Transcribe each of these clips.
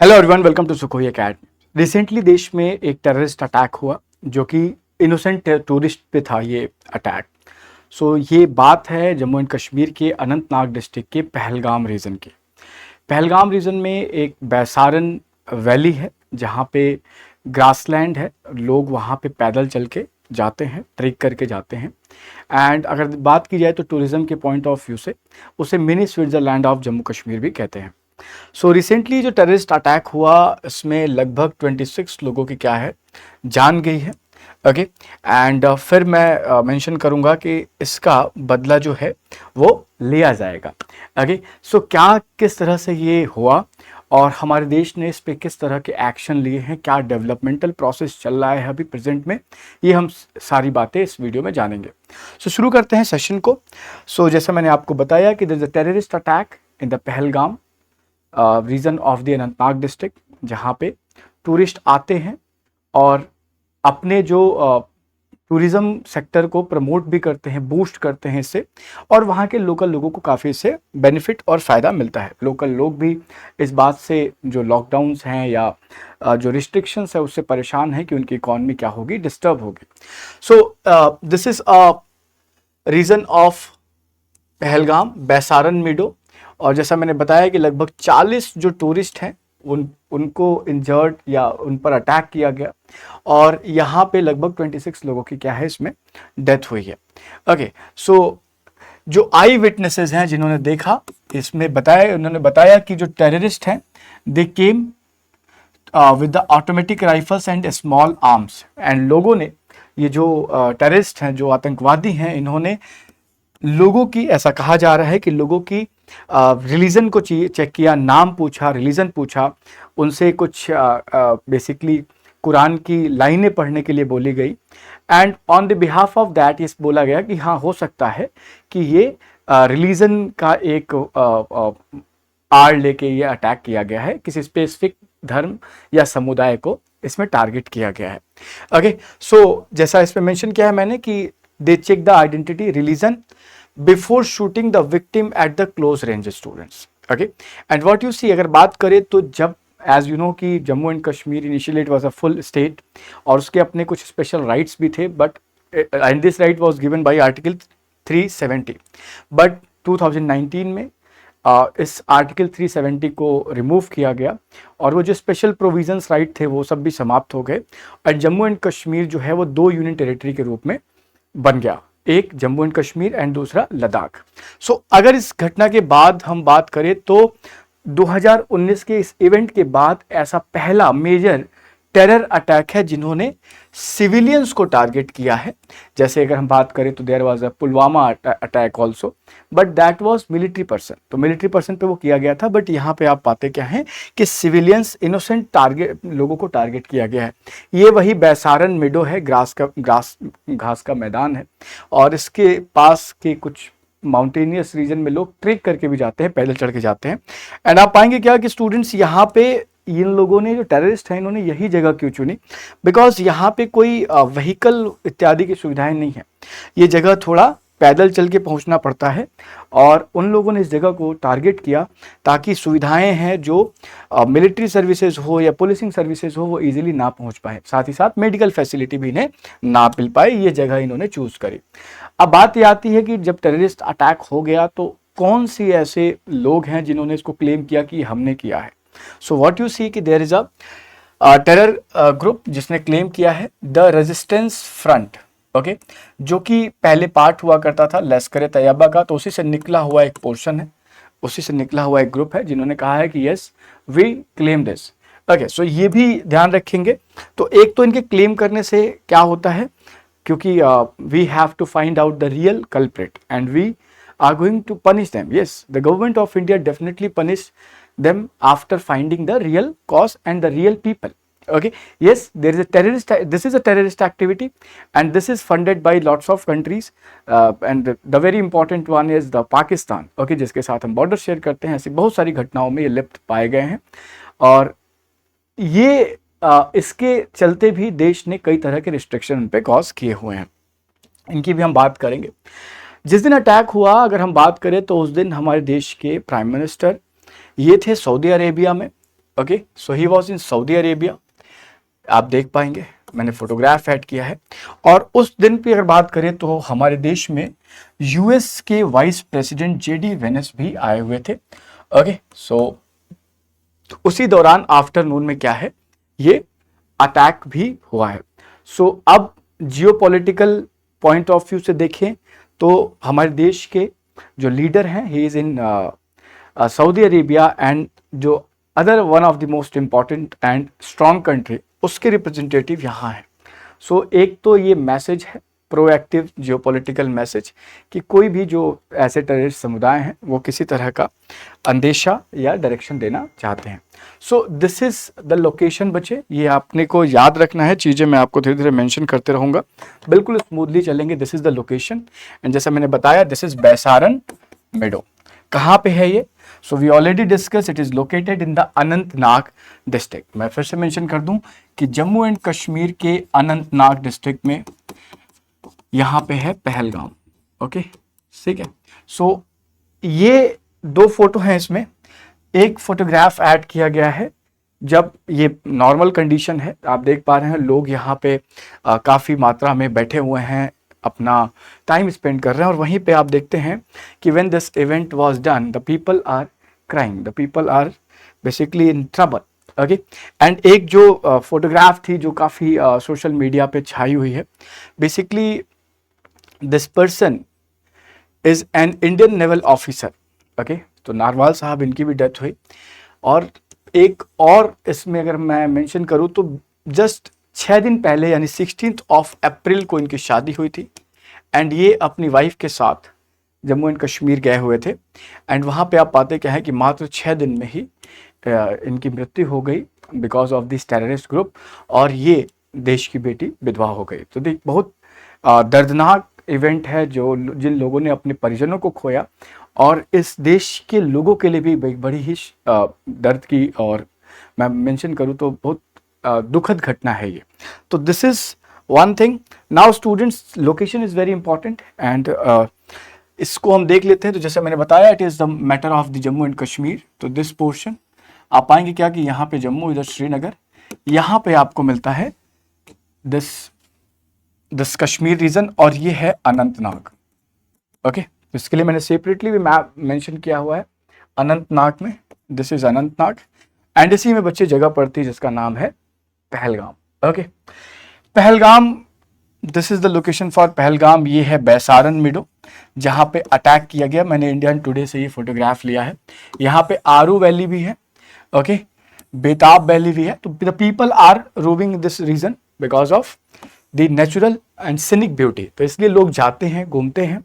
Hello everyone, welcome to Sukhoi academy. Recently देश में एक टेररिस्ट अटैक हुआ जो कि इनोसेंट टूरिस्ट पे था ये अटैक। ये बात है जम्मू एंड कश्मीर के अनंतनाग डिस्ट्रिक्ट के पहलगाम रीजन की। पहलगाम रीजन में एक बैसारन वैली है जहाँ पे ग्रासलैंड है। लोग वहाँ पे पैदल चल के जाते हैं, ट्रेक करके जाते हैं। एंड अगर बात की जाए तो टूरिज्म के पॉइंट ऑफ व्यू से उसे mini Switzerland of Jammu Kashmir भी कहते हैं। रिसेंटली जो टेररिस्ट अटैक हुआ इसमें लगभग 26 लोगों की क्या है जान गई है। ओके एंड फिर मैं मेंशन करूंगा कि इसका बदला जो है वो लिया जाएगा। ओके क्या किस तरह से ये हुआ और हमारे देश ने इस पे किस तरह के एक्शन लिए हैं, क्या डेवलपमेंटल प्रोसेस चल रहा है अभी प्रेजेंट में, ये हम सारी बातें इस वीडियो में जानेंगे। शुरू करते हैं सेशन को। जैसा मैंने आपको बताया कि there is a terrorist attack in the Pahalgam region of the Anantnag district, जहाँ पे टूरिस्ट आते हैं और अपने जो टूरिज्म सेक्टर को प्रमोट भी करते हैं, बूस्ट करते हैं इससे, और वहाँ के लोकल लोगों को काफ़ी इससे बेनिफिट और फ़ायदा मिलता है। लोकल लोग भी इस बात से जो लॉकडाउन्स हैं या जो रिस्ट्रिक्शंस है उससे परेशान हैं कि उनकी इकॉनमी क्या होगी, डिस्टर्ब होगी। This is a region of Pahalgam Baisaran meadow. और जैसा मैंने बताया कि लगभग 40 जो टूरिस्ट हैं उनको इंजर्ड या उन पर अटैक किया गया और यहाँ पे लगभग 26 लोगों की क्या है इसमें डेथ हुई है। ओके जो आई विटनेसेस हैं जिन्होंने देखा इसमें बताया, उन्होंने बताया कि जो टेररिस्ट हैं they came with the automatic rifles and small arms. And लोगों ने ये जो टेररिस्ट हैं, जो आतंकवादी हैं, इन्होंने लोगों की, ऐसा कहा जा रहा है कि लोगों की रिलीजन को चेक किया, नाम पूछा, रिलीजन पूछा, उनसे कुछ बेसिकली कुरान की लाइनें पढ़ने के लिए बोली गई। And on the behalf of that ये बोला गया कि हाँ, हो सकता है कि ये रिलीजन का एक आड़ लेके ये अटैक किया गया है, किसी स्पेसिफिक धर्म या समुदाय को इसमें टारगेट किया गया है। ओके जैसा इसमें मेंशन किया है मैंने कि they check the identity, religion before shooting the victim at the close range students. Okay and what you see, अगर बात करें तो जब एज यू नो कि Jammu and Kashmir initially it was a full state और उसके अपने कुछ स्पेशल राइट्स भी थे, but and this right was given by article 370। But 2019 में इस आर्टिकल 370 को रिमूव किया गया और वो जो स्पेशल प्रोविजंस राइट थे वो सब भी समाप्त हो गए और जम्मू एंड कश्मीर जो है वो 2 यूनियन टेरिटरी के रूप में बन गया, एक जम्मू एंड कश्मीर एंड दूसरा लद्दाख। अगर इस घटना के बाद हम बात करें तो 2019 के इस इवेंट के बाद ऐसा पहला मेजर टेरर अटैक है जिन्होंने सिविलियंस को टारगेट किया है। जैसे अगर हम बात करें तो there was a Pulwama attack also, but that was military person, तो मिलिट्री पर्सन पे वो किया गया था। बट यहाँ पे आप पाते क्या हैं कि सिविलियंस, इनोसेंट टारगेट लोगों को टारगेट किया गया है। ये वही बैसारन मेडो है, घास का मैदान है और इसके पास के कुछ माउंटेनियस रीजन में लोग ट्रेक करके भी जाते हैं, पैदल चढ़ के जाते हैं। एंड आप पाएंगे क्या कि स्टूडेंट्स यहाँ पे, इन लोगों ने, जो टेररिस्ट हैं, इन्होंने यही जगह क्यों चुनी, बिकॉज यहाँ पे कोई व्हीकल इत्यादि की सुविधाएं नहीं है। ये जगह थोड़ा पैदल चल के पहुँचना पड़ता है और उन लोगों ने इस जगह को टारगेट किया ताकि सुविधाएं हैं जो मिलिट्री सर्विसेज हो या पुलिसिंग सर्विसेज हो वो इजीली ना पहुँच पाए, साथ ही साथ मेडिकल फैसिलिटी भी इन्हें ना मिल पाए। ये जगह इन्होंने चूज करी। अब बात ये आती है कि जब टेररिस्ट अटैक हो गया तो कौन सी ऐसे लोग हैं जिन्होंने इसको क्लेम किया कि हमने किया है। व्हाट यू सी कि there is a terror group जिसने क्लेम किया है द रेजिस्टेंस फ्रंट। ओके जो कि पहले पार्ट हुआ करता था लश्कर तैयबा का, तो उसी से निकला हुआ एक पोर्शन है, उसी से निकला हुआ एक ग्रुप है जिन्होंने कहा है कि yes we claim this. Okay ये भी ध्यान रखेंगे। तो एक तो इनके क्लेम करने से क्या होता है, क्योंकि we have to find out the real culprit and we are going to punish them. Yes, the government of India definitely punish them after finding the real cause and the real people. Okay, yes, there is a terrorist, this is a terrorist activity and this is funded by lots of countries and the very important one is the Pakistan. Okay, जिसके साथ हम border share करते हैं, ऐसी बहुत सारी घटनाओं में ये लिप्त पाए गए हैं और ये इसके चलते भी देश ने कई तरह के रिस्ट्रिक्शन उन पे कॉज किए हुए हैं, इनकी भी हम बात करेंगे। जिस दिन अटैक हुआ, अगर हम बात करें तो उस दिन हमारे देश के प्राइम मिनिस्टर ये थे सऊदी अरेबिया में okay, so he was in Saudi Arabia, आप देख पाएंगे मैंने फोटोग्राफ ऐड किया है। और उस दिन की अगर बात करें तो हमारे देश में यूएस के वाइस प्रेसिडेंट जेडी वेनेस भी आए हुए थे। ओके, सो उसी दौरान आफ्टरनून में क्या है, ये अटैक भी हुआ है। सो अब जियोपॉलिटिकल पॉइंट ऑफ व्यू से देखें तो हमारे देश के जो लीडर हैं, he is in Saudi Arabia, and जो other one of the most important and strong country, उसके रिप्रेजेंटेटिव यहाँ हैं। सो एक तो ये मैसेज है, प्रोएक्टिव जियोपॉलिटिकल मैसेज, कि कोई भी जो ऐसे टेररिस्ट समुदाय हैं वो किसी तरह का अंदेशा या डायरेक्शन देना चाहते हैं। सो दिस इज द लोकेशन बच्चे, ये आपने को याद रखना है, चीज़ें मैं आपको धीरे धीरे मेंशन करते रहूँगा, बिल्कुल स्मूथली चलेंगे। This is the location, and जैसा मैंने बताया दिस इज बैसारन मेडो। कहाँ पे है ये? So we already discuss, it is located in the Anantnag district. मैं फिर से मेंशन कर दूं कि जम्मू एंड कश्मीर के अनंतनाग डिस्ट्रिक्ट में यहाँ पे है पहलगाम। ओके, ठीक है। सो ये दो फोटो हैं इसमें, एक फोटोग्राफ ऐड किया गया है जब ये नॉर्मल कंडीशन है, आप देख पा रहे हैं लोग यहाँ पे काफ़ी मात्रा में बैठे हुए हैं, अपना टाइम स्पेंड कर रहे हैं, और वहीं पे आप देखते हैं कि when this event was done the people are crying, the people are basically in trouble. Okay, and एक जो फोटोग्राफ थी जो काफ़ी सोशल मीडिया पे छाई हुई है, basically this person is an Indian naval officer. Okay, तो नारवाल साहब, इनकी भी डेथ हुई। और एक और इसमें अगर मैं मेंशन करूँ तो जस्ट 6 दिन पहले यानी 16 अप्रैल को इनकी शादी हुई थी, एंड ये अपनी वाइफ के साथ जम्मू एंड कश्मीर गए हुए थे, एंड वहाँ पे आप पाते क्या है कि मात्र 6 दिन में ही इनकी मृत्यु हो गई because of this terrorist group, और ये देश की बेटी विधवा हो गई। तो देख, बहुत दर्दनाक इवेंट है जो जिन लोगों ने अपने परिजनों को खोया, और इस देश के लोगों के लिए भी एक बड़ी ही दर्द की, और मैं मेंशन करूँ तो बहुत दुखद घटना है ये। तो this is one thing. Now students, location is very important, and इसको हम देख लेते हैं। तो जैसे मैंने बताया, it is the matter of the Jammu and Kashmir. तो दिस पोर्शन आप पाएंगे क्या कि यहाँ पे जम्मू, इधर श्रीनगर, यहाँ पे आपको मिलता है दिस कश्मीर रीजन, और ये है अनंतनाग। ओके, इसके लिए मैंने सेपरेटली भी मैप मेंशन किया हुआ है अनंतनाग में, दिस इज अनंतनाग, एंड इसी में बच्चे जगह पड़ती है जिसका नाम है Pahalgam. Okay, Pahalgam, this is the location for Pahalgam. ये है बैसारन मिडो जहाँ पे अटैक किया गया। मैंने इंडियन टुडे से ये फोटोग्राफ लिया है। यहाँ पे आरू वैली भी है, ओके, बेताब वैली भी है। तो the people are roving this region because of the natural and scenic beauty. तो इसलिए लोग जाते हैं, घूमते हैं,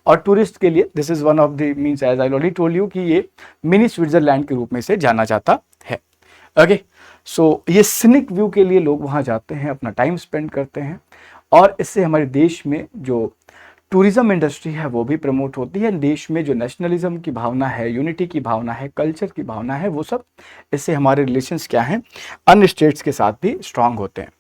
और टूरिस्ट के लिए this is one of the means, as I already told you, कि ये मिनी स्विट्जरलैंड के रूप में से जाना जाता है। ओके, सो ये सिनिक व्यू के लिए लोग वहाँ जाते हैं, अपना टाइम स्पेंड करते हैं, और इससे हमारे देश में जो टूरिज्म इंडस्ट्री है वो भी प्रमोट होती है। देश में जो नेशनलिज्म की भावना है, यूनिटी की भावना है, कल्चर की भावना है, वो सब, इससे हमारे रिलेशंस क्या हैं, अन्य स्टेट्स के साथ भी स्ट्रांग होते हैं।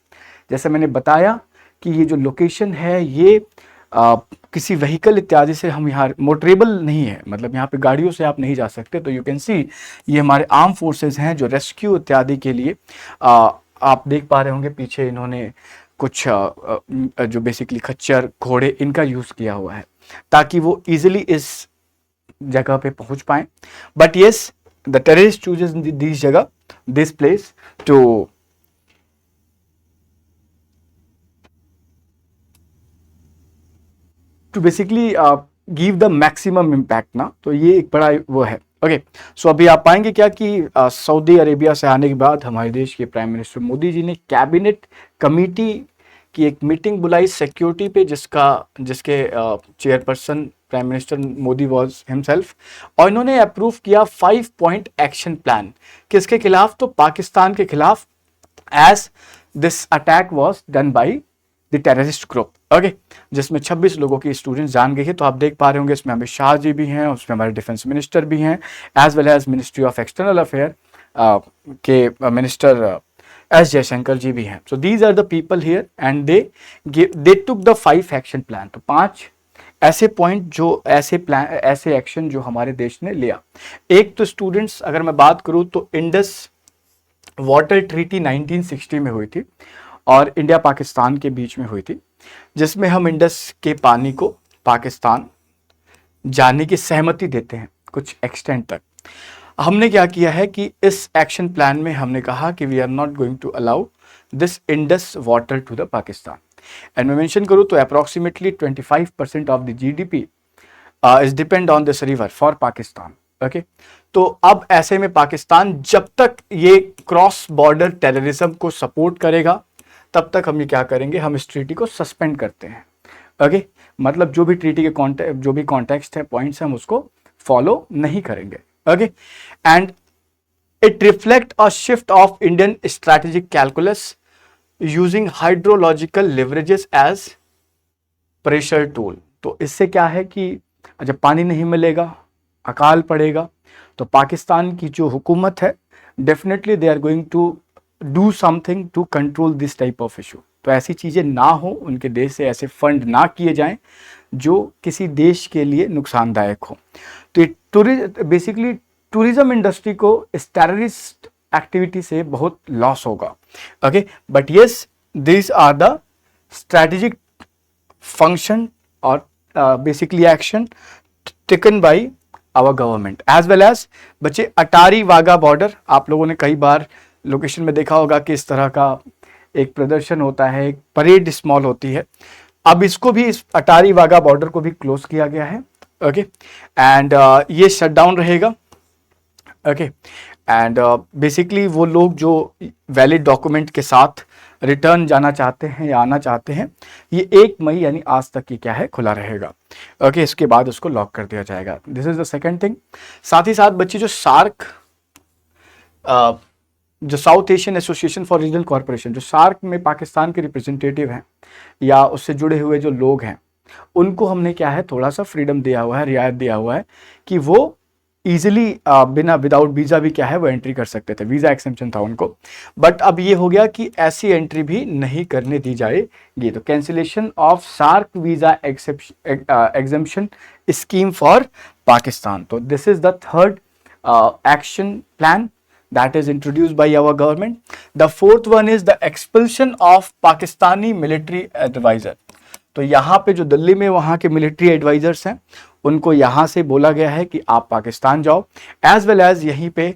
जैसे मैंने बताया कि ये जो लोकेशन है ये किसी व्हीकल इत्यादि से हम यहाँ मोटरेबल नहीं है, मतलब यहाँ पे गाड़ियों से आप नहीं जा सकते। तो यू कैन सी ये हमारे आर्म फोर्सेस हैं जो रेस्क्यू इत्यादि के लिए आप देख पा रहे होंगे पीछे इन्होंने कुछ जो बेसिकली खच्चर, घोड़े, इनका यूज़ किया हुआ है ताकि वो इजीली इस जगह पे पहुंच पाएं। But yes, the terrorist chooses this जगह, this place to basically give the maximum impact ना। तो ये एक बड़ा वो है। ओके, सो अभी आप पाएंगे क्या कि सऊदी अरेबिया से आने के बाद हमारे देश के प्राइम मिनिस्टर मोदी जी ने कैबिनेट कमेटी की एक मीटिंग बुलाई सिक्योरिटी पे, जिसके chairperson prime minister Modi was himself, और इन्होंने अप्रूव किया 5 पॉइंट एक्शन प्लान। किसके खिलाफ? तो पाकिस्तान के खिलाफ, as this attack was done by the terrorist group. Okay, जिसमें 26 लोगों की स्टूडेंट्स जान गए थे। तो आप देख पा रहे होंगे इसमें अमित शाह जी भी हैं, उसमें हमारे डिफेंस मिनिस्टर भी हैं, as well as ministry of external affair के मिनिस्टर एस जयशंकर जी भी हैं। So these are the people here, and they took the 5 action plan. तो 5 ऐसे पॉइंट जो ऐसे एक्शन जो हमारे देश ने लिया। एक तो स्टूडेंट्स, अगर मैं बात करूं तो इंडस वाटर ट्रीटी 1960 में हुई थी और इंडिया पाकिस्तान के बीच में हुई थी, जिसमें हम इंडस के पानी को पाकिस्तान जाने की सहमति देते हैं कुछ एक्सटेंट तक। हमने क्या किया है कि इस एक्शन प्लान में हमने कहा कि we are not going to allow this Indus water to the Pakistan. And मैं मेंशन करूँ तो approximately 25% of the GDP is depend on this river for Pakistan. Okay, तो अब ऐसे में पाकिस्तान जब तक ये क्रॉस बॉर्डर टेररिज्म को सपोर्ट करेगा तब तक हम ये क्या करेंगे, हम इस ट्रीटी को सस्पेंड करते हैं। ओके, मतलब जो भी ट्रीटी के जो भी कॉन्टेक्स्ट है, पॉइंट्स, हम उसको फॉलो नहीं करेंगे। Okay, and it reflect a shift of Indian strategic calculus using hydrological leverages as pressure tool. तो इससे क्या है कि जब पानी नहीं मिलेगा, अकाल पड़ेगा, तो पाकिस्तान की जो हुकूमत है definitely they are going to do something to control this type of issue. तो ऐसी चीज़ें ना हो, उनके देश से ऐसे फंड ना किए जाएं जो किसी देश के लिए नुकसानदायक हो। तो ये बेसिकली टूरिज्म इंडस्ट्री को इस टेररिस्ट एक्टिविटी से बहुत लॉस होगा। Okay, but yes, this are the strategic function और basically action taken by our government as well as. बच्चे, अटारी वाघा बॉर्डर आप लोगों ने कई बार लोकेशन में देखा होगा कि इस तरह का एक प्रदर्शन होता है, एक परेड स्मॉल होती है। अब इसको भी, इस अटारी वाघा बॉर्डर को भी क्लोज किया गया है। ओके, एंड ये शट डाउन रहेगा। ओके, एंड बेसिकली वो लोग जो वैलिड डॉक्यूमेंट के साथ रिटर्न जाना चाहते हैं या आना चाहते हैं, ये 1 मई यानी आज तक की क्या है, खुला रहेगा। ओके, इसके बाद उसको लॉक कर दिया जाएगा। This is the second thing. साथ ही साथ बच्चे, जो सार्क जो south Asian association for regional corporation, जो सार्क में पाकिस्तान के रिप्रेजेंटेटिव हैं या उससे जुड़े हुए जो लोग हैं, उनको हमने क्या है, थोड़ा सा फ्रीडम दिया हुआ है, रियायत दिया हुआ है कि वो ईजिली बिना विदाउट वीज़ा भी क्या है वो एंट्री कर सकते थे। वीज़ा एक्सेम्पशन था उनको, बट अब ये हो गया कि ऐसी एंट्री भी नहीं करने दी जाएगी। तो cancellation of SAARC visa exemption scheme for Pakistan. तो this is the third action plan that is introduced by our government. The fourth one is the expulsion of Pakistani military advisor. तो यहाँ पे जो दिल्ली में वहाँ के मिलिट्री एडवाइजर्स हैं, उनको यहाँ से बोला गया है कि आप पाकिस्तान जाओ। एज वेल एज यहीं पे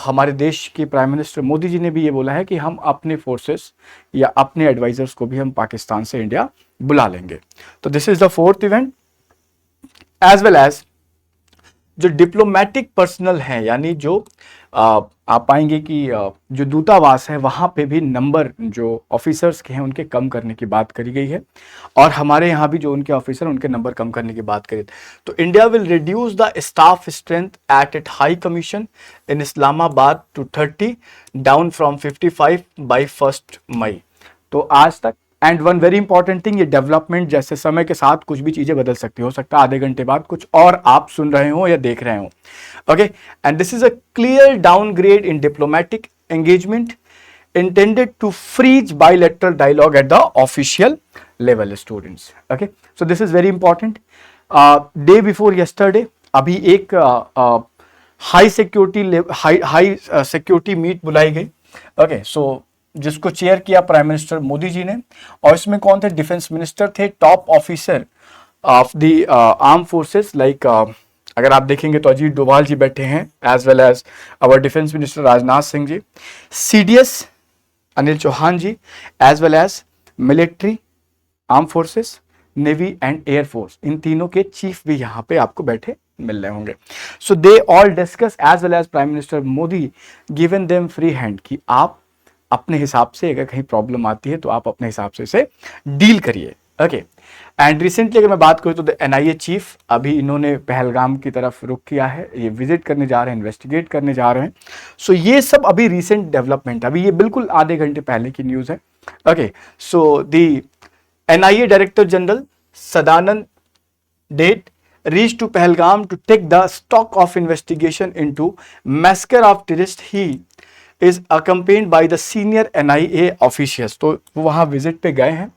हमारे देश के प्राइम मिनिस्टर मोदी जी ने भी ये बोला है कि हम अपने फोर्सेस या अपने एडवाइजर्स को भी हम पाकिस्तान से इंडिया बुला लेंगे। तो this is the fourth event. As well as जो डिप्लोमेटिक पर्सनल हैं, यानी जो आप पाएंगे कि जो दूतावास है वहाँ पे भी नंबर जो ऑफिसर्स के हैं उनके कम करने की बात करी गई है, और हमारे यहाँ भी जो उनके ऑफिसर उनके नंबर कम करने की बात करी। तो India will reduce the staff strength at it high commission in Islamabad to 30 down from 55 by 1 May. तो आज तक, and one very important thing, ये डेवलपमेंट जैसे समय के साथ कुछ भी चीजें बदल सकती, हो सकता है आधे घंटे बाद कुछ और आप सुन रहे हो या देख रहे हो। Okay, and this is a clear downgrade in diplomatic engagement intended to freeze bilateral dialogue at the official level, students. Okay, so this is very important. Day before yesterday, अभी एक हाई सिक्योरिटी मीट बुलाई गई। Okay, सो जिसको chair किया prime minister Modi ji ने, और इसमें कौन थे, डिफेंस मिनिस्टर थे, top officer of the arm forces, like अगर आप देखेंगे तो अजीत डोभाल जी बैठे हैं, as well as our defence minister Rajnath Singh ji, CDS Anil Chauhan ji, as well as military, arm forces, navy and air force, इन तीनों के चीफ भी यहाँ पे आपको बैठे मिल रहे होंगे। So they all discuss as well as prime minister Modi given them free hand कि आप अपने हिसाब से, अगर कहीं प्रॉब्लम आती है तो आप अपने हिसाब से इसे डील करिए। ओके, एंड रिसेंटली अगर मैं बात करूँ तो एनआईए चीफ अभी इन्होंने पहलगाम की तरफ रुख किया है, ये विजिट करने जा रहे हैं, इन्वेस्टिगेट करने जा रहे हैं। सो ये सब अभी रिसेंट डेवलपमेंट, अभी ये बिल्कुल आधे घंटे पहले की न्यूज़ है। Okay, so the NIA director general Sadanand Date reached to Pahalgam to take the stock of investigation into massacre of terrorists. He is accompanied by the senior NIA officials. तो वो वहाँ विजिट पे गए हैं।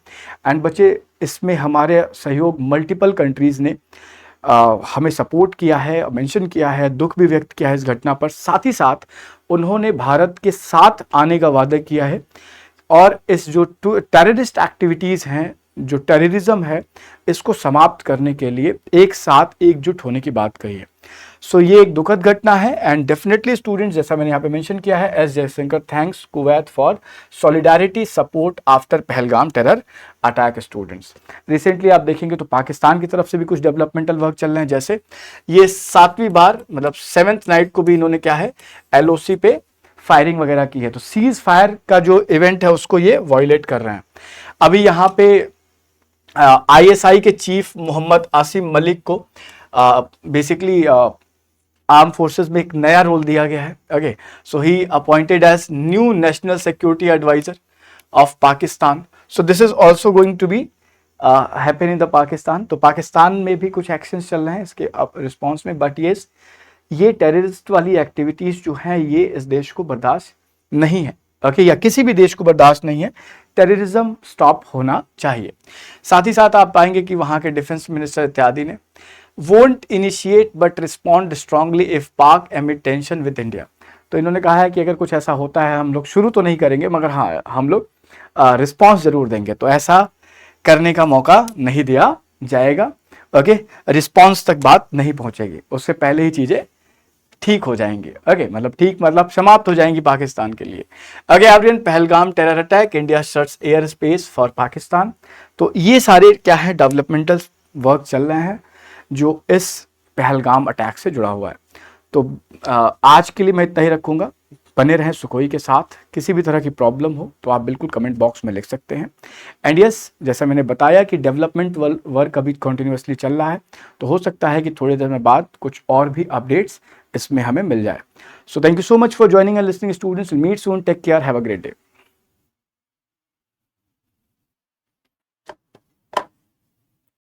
एंड बच्चे, इसमें हमारे सहयोग मल्टीपल कंट्रीज़ ने हमें सपोर्ट किया है, मेंशन किया है, दुख भी व्यक्त किया है इस घटना पर। साथ ही साथ उन्होंने भारत के साथ आने का वादा किया है और इस जो टेररिस्ट एक्टिविटीज़ हैं, जो टेररिज्म है, इसको समाप्त करने के लिए एक साथ एकजुट होने की बात कही है। सो ये एक दुखद घटना है एंड डेफिनेटली स्टूडेंट्स, जैसा मैंने यहाँ पे मेंशन किया है, S Jaishankar thanks Kuwait for solidarity support after Pahalgam terror attack. Students, recently आप देखेंगे तो पाकिस्तान की तरफ से भी कुछ डेवलपमेंटल वर्क चल रहे हैं, जैसे ये 7वीं बार, मतलब 7th नाइट को भी इन्होंने क्या है, LOC पे फायरिंग वगैरह की है। तो सीज फायर का जो इवेंट है उसको ये वायलेट कर रहे हैं। अभी यहाँ पे ISI के चीफ मोहम्मद आसिम मलिक को बेसिकली आर्म फोर्सेस में एक नया रोल दिया गया है। Okay, so he appointed as new national security adviser of Pakistan. So this is also going to be happen in the Pakistan. तो पाकिस्तान में भी कुछ एक्शंस चल रहे हैं इसके रिस्पॉन्स में, बट ये टेररिस्ट वाली एक्टिविटीज जो हैं ये इस देश को बर्दाश्त नहीं है। ओके, या किसी भी देश को बर्दाश्त नहीं है। टेररिज्म स्टॉप होना चाहिए। साथ ही साथ आप पाएंगे कि वहाँ के डिफेंस मिनिस्टर इत्यादि ने won't initiate but respond strongly if पाक एमिड टेंशन विद इंडिया। तो इन्होंने कहा है कि अगर कुछ ऐसा होता है हम लोग शुरू तो नहीं करेंगे, मगर हाँ हम लोग रिस्पॉन्स जरूर देंगे। तो ऐसा करने का मौका नहीं दिया जाएगा। ओके, रिस्पॉन्स तक बात नहीं पहुंचेगी, उससे पहले ही चीजें ठीक हो जाएंगे। ओके, मतलब ठीक मतलब समाप्त हो जाएंगी पाकिस्तान के लिए। अगे everyone, Pahalgam terror attack, India shuts air space for Pakistan. तो ये सारे क्या है, डेवलपमेंटल वर्क चल रहे हैं जो इस पहलगाम अटैक से जुड़ा हुआ है। तो आज के लिए मैं इतना ही रखूंगा। बने रहें सुखोई के साथ। किसी भी तरह की प्रॉब्लम हो तो आप बिल्कुल कमेंट बॉक्स में लिख सकते हैं। एंड यस, जैसा मैंने बताया कि डेवलपमेंट वर्क अभी कंटिन्यूअसली चल रहा है, तो हो सकता है कि थोड़ी देर में बाद कुछ और भी अपडेट्स इसमें हमें मिल जाए। So thank you so much for joining and listening students. Meet soon, take care, have a great day.